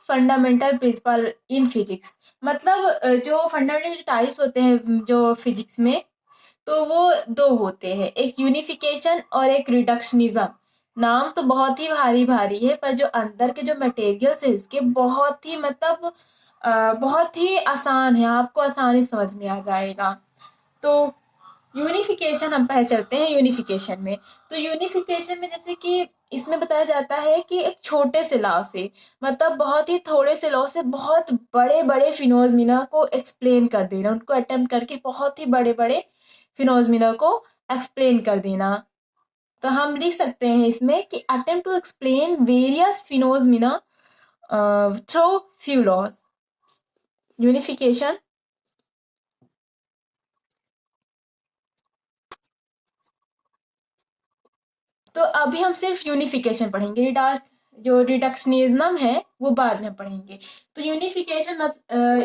Fundamental principle in physics. मतलब जो fundamental types होते हैं जो फिजिक्स में, तो वो दो होते हैं, एक यूनिफिकेशन और एक रिडक्शनिज्म। नाम तो बहुत ही भारी भारी है, पर जो अंदर के जो मटेरियल्स है इसके बहुत ही मतलब बहुत ही आसान है, आपको आसानी समझ में आ जाएगा। तो यूनिफिकेशन हम पहले चलते हैं यूनिफिकेशन में। तो यूनिफिकेशन में जैसे कि इसमें बताया जाता है कि एक छोटे से लॉ से, मतलब बहुत ही थोड़े से लॉ से बहुत बड़े बड़े फिनोमिना को एक्सप्लेन कर देना, उनको अटेम्प्ट करके बहुत ही बड़े बड़े फिनोमिना को एक्सप्लेन कर देना। तो हम लिख सकते हैं इसमें कि attempt to explain various phenomena through few laws. Unification. तो अभी हम सिर्फ यूनिफिकेशन पढ़ेंगे, जो रिडक्शनिज्म है वो बाद में पढ़ेंगे। तो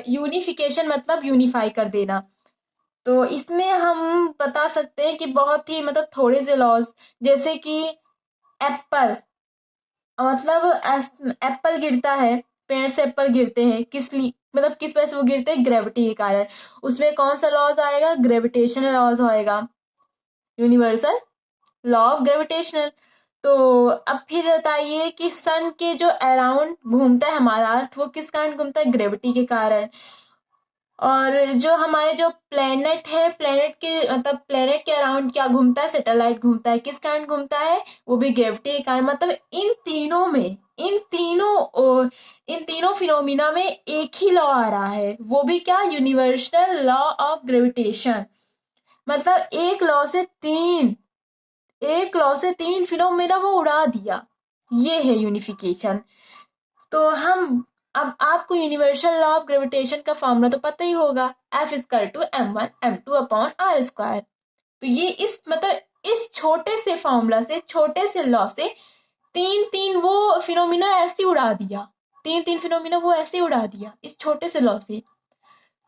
यूनिफिकेशन मतलब यूनिफाई कर देना। तो इसमें हम बता सकते हैं कि बहुत ही मतलब थोड़े से लॉज, जैसे कि एप्पल, मतलब एप्पल गिरता है, पेड़ से एप्पल गिरते हैं, किस लिए मतलब किस वजह से वो गिरते हैं, ग्रेविटी के कारण। उसमें कौन सा लॉज आएगा, ग्रेविटेशनल लॉज होएगा, यूनिवर्सल लॉ ऑफ ग्रेविटेशनल। तो अब फिर बताइए कि सन के जो अराउंड घूमता है हमारा अर्थ, वो किस कारण घूमता है, ग्रेविटी के कारण। और जो हमारे जो प्लेनेट है, प्लेनेट के मतलब प्लेनेट के अराउंड क्या घूमता है, सैटेलाइट घूमता है, किस कारण घूमता है, वो भी ग्रेविटी के कारण। मतलब इन तीनों फिनोमिना में एक ही लॉ आ रहा है, वो भी क्या, यूनिवर्सल लॉ ऑफ ग्रेविटेशन। मतलब एक लॉ से तीन फिनोमेना वो उड़ा दिया, ये है यूनिफिकेशन। तो हम अब आपको यूनिवर्सल लॉ ऑफ ग्रेविटेशन का फॉर्मूला तो पता ही होगा, F=m1m2/r²। तो ये इस मतलब इस छोटे से फॉर्मूला से, छोटे से लॉ से तीन तीन वो फिनोमिना ऐसे उड़ा दिया, तीन तीन फिनोमिना वो ऐसे उड़ा दिया इस छोटे से लॉ से।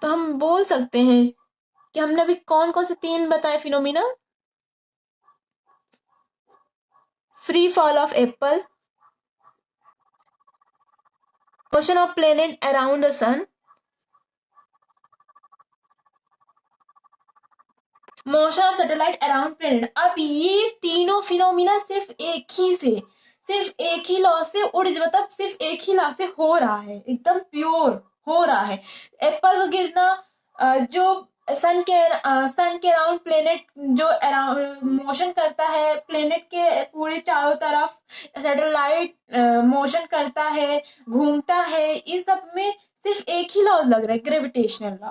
तो हम बोल सकते हैं कि हमने अभी कौन कौन से तीन बताए phenomena, free fall of apple, motion of planet around the sun, motion of satellite around planet. अब ये तीनों फिनोमिना सिर्फ एक ही लॉ से मतलब सिर्फ एक ही लॉ से हो रहा है, एकदम प्योर हो रहा है। एप्पल गिरना, जो सन के अराउंड प्लेनेट जो अराउंड मोशन करता है, प्लेनेट के पूरे चारों तरफ सैटेलाइट मोशन करता है, घूमता है, इन सब में सिर्फ एक ही लॉ लग रहा है, ग्रेविटेशनल लॉ।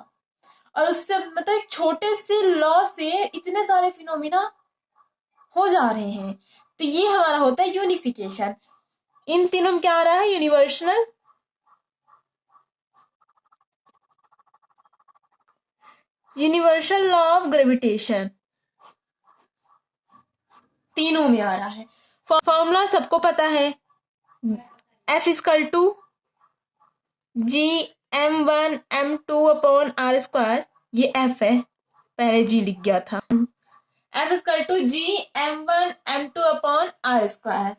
और उससे मतलब एक छोटे से लॉ से इतने सारे फिनोमिना हो जा रहे हैं। तो ये हमारा होता है यूनिफिकेशन। इन तीनों में क्या आ रहा है, यूनिवर्सल लॉ ऑफ ग्रेविटेशन तीनों में आ रहा है। फॉर्मूला सबको पता है, F=g m1m2/r²। ये F है, पहले G लिख गया था। F=g m1m2/r²।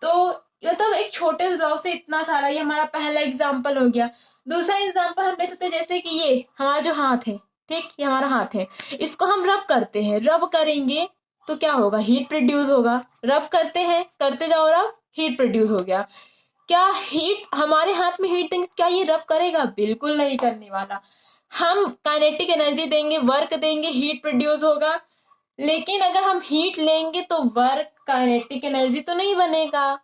तो मतलब एक छोटे लॉ से इतना सारा, ये हमारा पहला एग्जाम्पल हो गया। दूसरा एग्जाम्पल हम ले सकते हैं, जैसे कि ये हमारा जो हाथ है, ठीक, ये हमारा हाथ है, इसको हम रब करते हैं, रब करेंगे तो क्या होगा, हीट प्रोड्यूस होगा। रब करते हैं, करते जाओ रब, हीट प्रोड्यूस हो गया। क्या हीट हमारे हाथ में हीट देंगे, क्या ये रब करेगा, बिल्कुल नहीं करने वाला। हम काइनेटिक एनर्जी देंगे, वर्क देंगे, हीट प्रोड्यूस होगा। लेकिन अगर हम हीट लेंगे तो वर्क, काइनेटिक एनर्जी तो नहीं बनेगा।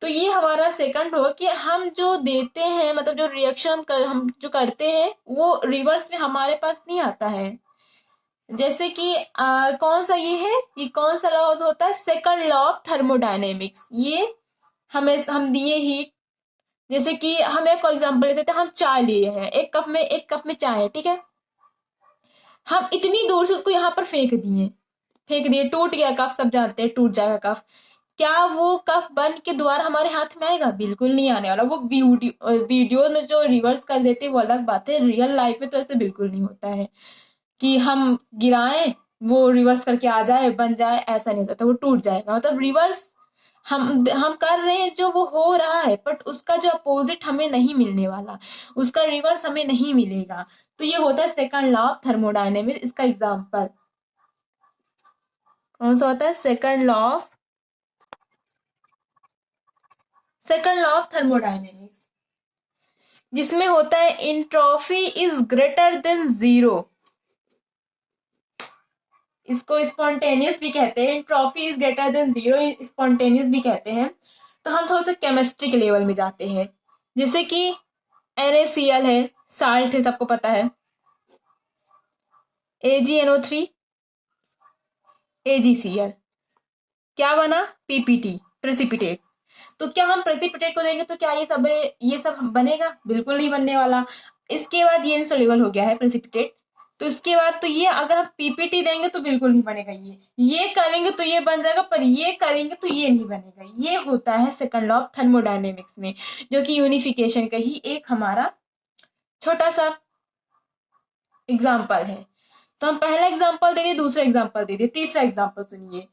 तो ये हमारा सेकंड हो कि हम जो देते हैं, मतलब जो रिएक्शन हम जो करते हैं वो रिवर्स में हमारे पास नहीं आता है। जैसे कि कौन सा ये कौन सा लॉ होता है, सेकंड लॉ ऑफ थर्मोडायनेमिक्स। ये हमें हम दिए हीट, जैसे कि हम एक एग्जांपल ले सकते हैं, हम चाय लिए हैं, एक कप में चाय है, ठीक है, हम इतनी दूर से उसको यहाँ पर फेंक दिए, टूट गया कप, सब जानते हैं टूट जाएगा कप। क्या वो कप बन के दोबारा हमारे हाथ में आएगा, बिल्कुल नहीं आने वाला। वो वीडियो में जो रिवर्स कर देते हैं वो अलग बात है, रियल लाइफ में तो ऐसे बिल्कुल नहीं होता है कि हम गिराएं वो रिवर्स करके आ जाए, बन जाए, ऐसा नहीं होता, वो टूट जाएगा। मतलब रिवर्स हम कर रहे हैं जो वो हो रहा है, बट उसका जो अपोजिट हमें नहीं मिलने वाला, उसका रिवर्स हमें नहीं मिलेगा। तो ये होता है सेकंड लॉ ऑफ थर्मोडायनेमिक्स। इसका एग्जांपल कौन सा होता है? सेकंड लॉ ऑफ थर्मोडायनेमिक्स, जिसमें होता है entropy is greater than zero. इसको स्पॉन्टेनियस भी कहते हैं, entropy is greater than zero, spontaneous भी कहते हैं। तो हम थोड़ा सा केमिस्ट्री के लेवल में जाते हैं, जैसे कि NaCl है, साल्ट है, सबको पता है। AgNO3, AgCl, क्या बना? PPT, precipitate. तो क्या हम प्रेसिपिटेट को देंगे तो क्या ये सब बनेगा? बिल्कुल नहीं बनने वाला। इसके बाद ये इनसोल्युबल हो गया है प्रेसिपिटेट, तो इसके बाद तो ये अगर हम PPT देंगे तो बिल्कुल नहीं बनेगा। ये करेंगे तो ये बन जाएगा, पर ये करेंगे तो ये नहीं बनेगा। ये होता है सेकंड लॉ ऑफ थर्मोडायनेमिक्स में, जो कि यूनिफिकेशन का ही एक हमारा छोटा सा एग्जाम्पल है। तो हम पहला एग्जाम्पल दे दिए, दूसरा एग्जाम्पल दे दिए, तीसरा एग्जाम्पल सुनिए।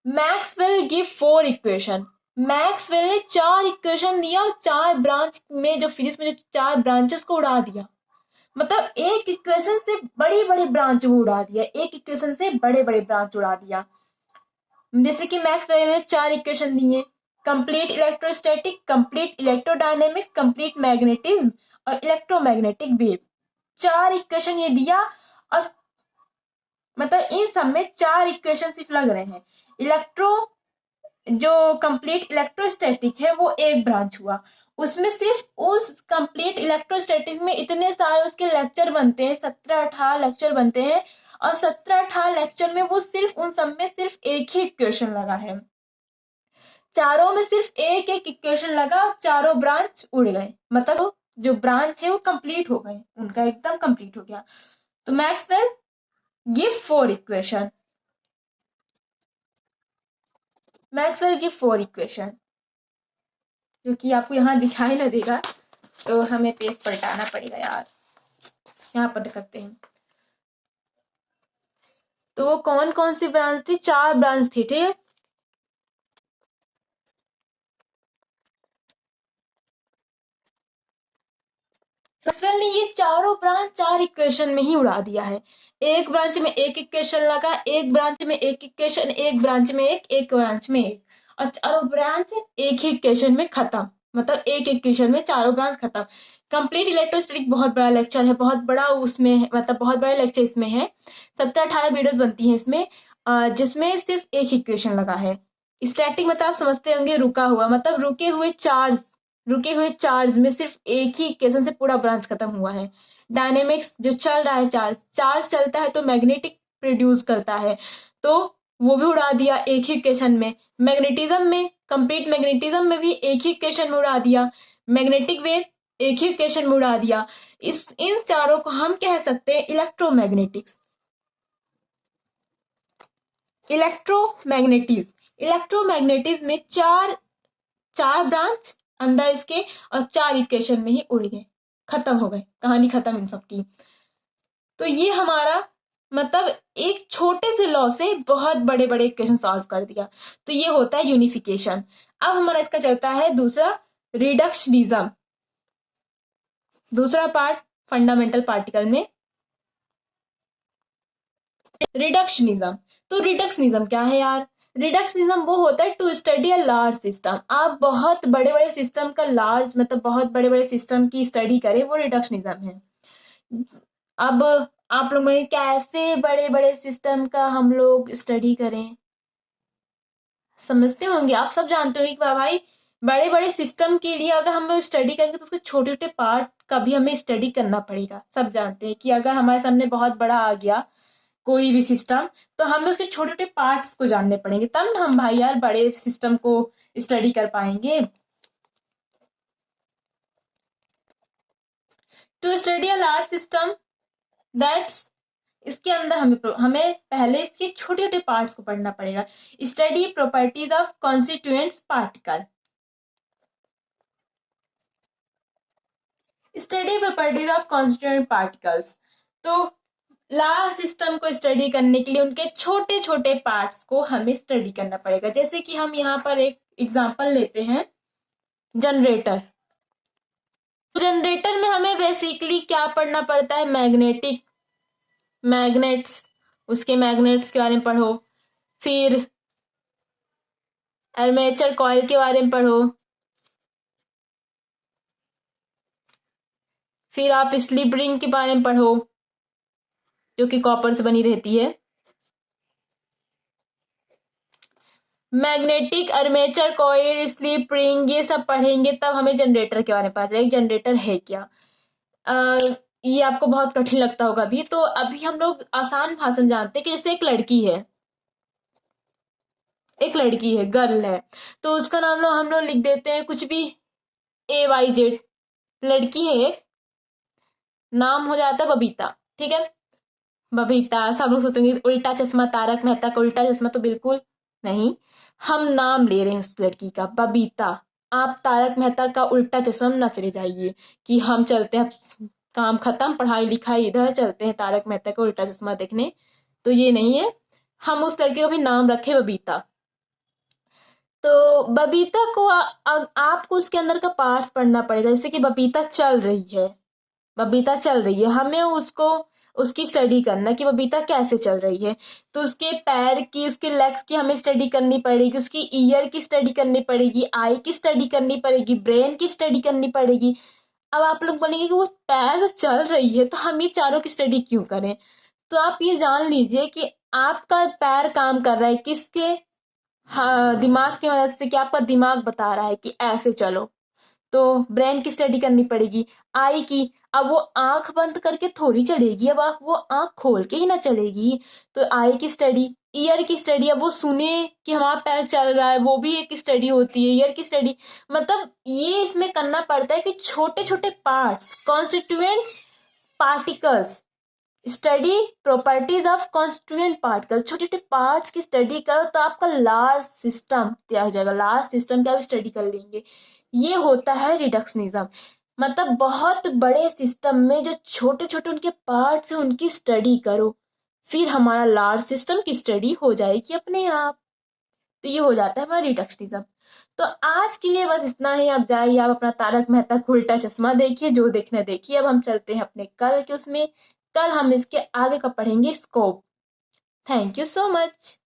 Maxwell give 4 equation. मैक्सवेल ने 4 इक्वेशन दिया और 4 ब्रांच में, जो फिजिक्स में जो 4 ब्रांच है उसको उड़ा दिया। मतलब एक इक्वेशन से बड़ी बड़ी ब्रांच वो उड़ा दिया, एक इक्वेशन से बड़े बड़े ब्रांच उड़ा दिया। जैसे कि मैक्सवेल ने 4 इक्वेशन दिए, complete electrostatic, complete electrodynamics, complete magnetism और इलेक्ट्रोमैग्नेटिक वेव। 4 इक्वेशन ये दिया, और मतलब इन सब में 4 इक्वेशन सिर्फ लग रहे हैं। जो कंप्लीट इलेक्ट्रोस्टैटिक है वो एक ब्रांच हुआ, उसमें सिर्फ उस कंप्लीट इलेक्ट्रोस्टैटिक्स में इतने सारे उसके लेक्चर बनते हैं, 17-18 लेक्चर बनते हैं, और 17-18 लेक्चर में वो सिर्फ उन सब में सिर्फ एक ही इक्वेशन लगा है। चारों में सिर्फ एक एक इक्वेशन लगा, चारों ब्रांच उड़ गए, मतलब जो ब्रांच है वो कंप्लीट हो गए, उनका एकदम कंप्लीट हो गया। तो Maxwell give 4 equation, Maxwell give 4 equation, जो कि आपको यहाँ दिखाई ना देगा, तो हमें पेज पलटाना पड़ेगा यार। यहाँ पर करते हैं। तो वो कौन कौन सी ब्रांच थी? 4 ब्रांच थी, ठीक है। मैक्सवेल ने ये चारों ब्रांच 4 इक्वेशन में ही उड़ा दिया है। एक ब्रांच में एक इक्वेशन लगा, एक ब्रांच में एक इक्वेशन, एक ब्रांच में एक ब्रांच में एक, और चारों ब्रांच एक ही इक्वेशन में खत्म। मतलब एक इक्वेशन में चारों ब्रांच खत्म। कंप्लीट इलेक्ट्रोस्टैटिक बहुत बड़ा लेक्चर है, बहुत बड़ा उसमें है, मतलब बहुत बड़ा लेक्चर इसमें है। 17-18 वीडियोस बनती हैं इसमें, जिसमें सिर्फ एक इक्वेशन लगा है। स्टैटिक मतलब आप समझते होंगे, रुका हुआ, मतलब रुके हुए चार्ज में सिर्फ एक ही इक्वेशन से पूरा ब्रांच खत्म हुआ है। डायनेमिक्स जो चल रहा है, चार्ज चलता है तो मैग्नेटिक प्रोड्यूस करता है, तो वो भी उड़ा दिया एक ही इक्वेशन में। मैग्नेटिज्म में, कंप्लीट मैग्नेटिज्म में भी एक ही इक्वेशन में उड़ा दिया। मैग्नेटिक वेव एक ही इक्वेशन में उड़ा दिया। इन चारों को हम कह सकते हैं इलेक्ट्रोमैग्नेटिक्स। इलेक्ट्रोमैग्नेटिज्म में चार ब्रांच अंदर इसके, और 4 इक्वेशन में ही उड़ गए, खत्म हो गए, कहानी खत्म इन सब की। तो ये हमारा मतलब एक छोटे से लॉ से बहुत बड़े बड़े इक्वेशन सॉल्व कर दिया। तो ये होता है यूनिफिकेशन। अब हमारा इसका चलता है दूसरा, रिडक्शनिज्म। दूसरा पार्ट फंडामेंटल पार्टिकल में, रिडक्शनिज्म। तो रिडक्शनिज्म क्या है यार? रिडक्शनिज्म वो होता है to study a large system. आप बहुत बड़े बड़े सिस्टम का मतलब बहुत बड़े बड़े सिस्टम की स्टडी करें, वो रिडक्शनिज्म है। अब आप लोग में कैसे बड़े बड़े सिस्टम का हम लोग स्टडी करें, समझते होंगे आप, सब जानते होंगे कि भाई बड़े बड़े सिस्टम के लिए अगर हम लोग स्टडी करेंगे तो उसके छोटे छोटे पार्ट का भी हमें स्टडी करना पड़ेगा। सब जानते हैं कि अगर हमारे सामने बहुत बड़ा आ गया कोई भी सिस्टम, तो हमें उसके छोटे छोटे पार्ट्स को जानने पड़ेंगे, तब ना हम भाई यार बड़े सिस्टम को स्टडी कर पाएंगे। To study a large system, that's, इसके अंदर हमें पहले इसके छोटे छोटे पार्ट्स को पढ़ना पड़ेगा। Study properties of constituents particle. Study properties of constituent particles. तो लार्ज सिस्टम को स्टडी करने के लिए उनके छोटे छोटे पार्ट्स को हमें स्टडी करना पड़ेगा। जैसे कि हम यहाँ पर एक एग्जांपल लेते हैं, जनरेटर। जनरेटर में हमें बेसिकली क्या पढ़ना पड़ता है, मैग्नेट्स, उसके मैग्नेट्स के बारे में पढ़ो, फिर आर्मेचर कॉइल के बारे में पढ़ो, फिर आप स्लिप रिंग के बारे में पढ़ो जो कि कॉपर से बनी रहती है, magnetic, armature coil, slip ring, ये सब पढ़ेंगे तब हमें जनरेटर के बारे में पता चलेगा जनरेटर है क्या। ये आपको बहुत कठिन लगता होगा अभी, तो अभी हम लोग आसान भाषा में जानते हैं कि जैसे एक लड़की है, गर्ल है, तो उसका नाम हम लोग लिख देते हैं कुछ भी, AYZ, लड़की है एक, नाम हो जाता है बबीता, ठीक है, बबीता। सब लोग सोचेंगे उल्टा चश्मा, तारक मेहता का उल्टा चश्मा, तो बिल्कुल नहीं, हम नाम ले रहे हैं उस लड़की का, बबीता। आप तारक मेहता का उल्टा चश्मा न चले जाइए कि हम चलते हैं, काम खत्म, पढ़ाई लिखाई इधर, चलते हैं तारक मेहता का उल्टा चश्मा देखने, तो ये नहीं है। हम उस लड़के को भी नाम रखे बबीता। तो बबीता को आपको उसके अंदर का पार्ट्स पढ़ना पड़ेगा। जैसे कि बबीता चल रही है, हमें उसकी स्टडी करना कि बबीता कैसे चल रही है। तो उसके पैर की, उसके लेग्स की हमें स्टडी करनी पड़ेगी, उसकी ईयर की स्टडी करनी पड़ेगी, आई की स्टडी करनी पड़ेगी, ब्रेन की स्टडी करनी पड़ेगी। अब आप लोग बोलेंगे कि वो पैर से चल रही है तो हम ये चारों की स्टडी क्यों करें। तो आप ये जान लीजिए कि आपका पैर काम कर रहा है किसके, हाँ, दिमाग की वजह से, कि आपका दिमाग बता रहा है कि ऐसे चलो। तो ब्रेन की स्टडी करनी पड़ेगी, आई की, अब वो आंख बंद करके थोड़ी चलेगी, अब आप वो आंख खोल के ही ना चलेगी। तो आई की स्टडी, ईयर की स्टडी, अब वो सुने कि हमारा पैर चल रहा है, वो भी एक स्टडी होती है, ईयर की स्टडी। मतलब ये इसमें करना पड़ता है कि छोटे छोटे parts, constituents, particles, study properties of constituent particle, छोटे छोटे पार्ट्स की स्टडी करो तो आपका लार्ज सिस्टम तैयार हो जाएगा। लार्ज सिस्टम की आप स्टडी कर लेंगे, ये होता है रिडक्शनिज्म। मतलब बहुत बड़े सिस्टम में जो छोटे छोटे उनके पार्ट्स हैं उनकी स्टडी करो, फिर हमारा लार्ज सिस्टम की स्टडी हो जाएगी अपने आप। तो ये हो जाता है हमारा रिडक्शनिज्म। तो आज के लिए बस इतना ही। आप जाइए, आप अपना तारक मेहता का उल्टा चश्मा देखिए, जो देखना देखिए। अब हम चलते हैं अपने कल के उसमें, कल हम इसके आगे का पढ़ेंगे scope. Thank you so much.